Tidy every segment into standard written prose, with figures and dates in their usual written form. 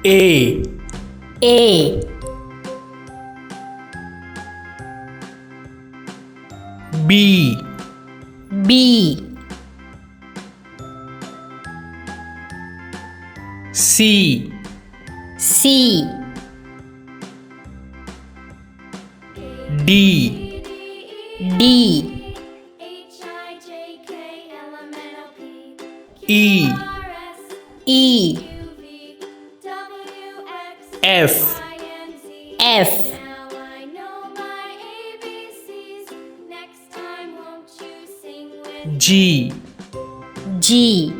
A A B B C C D D E E F F G G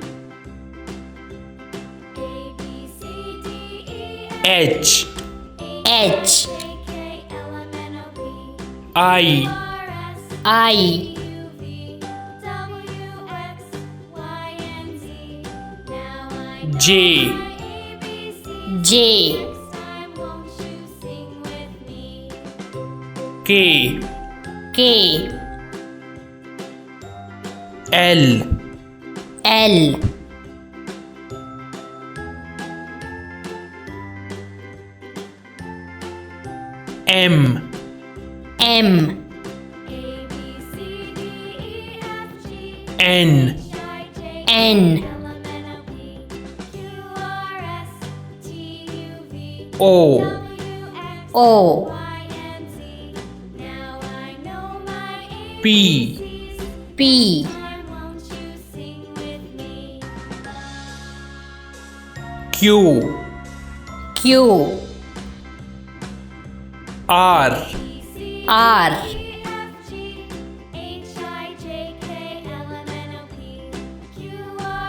H H I I J J K K L L M M N N O O P P Q Q R R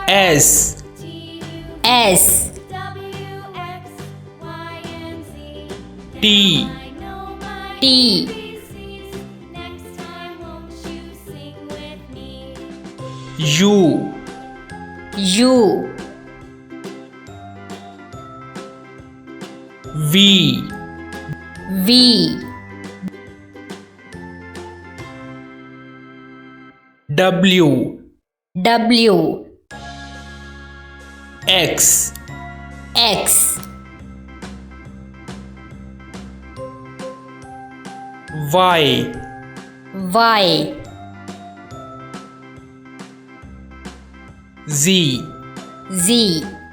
S S T T U U V V W W X X Y Y Z Z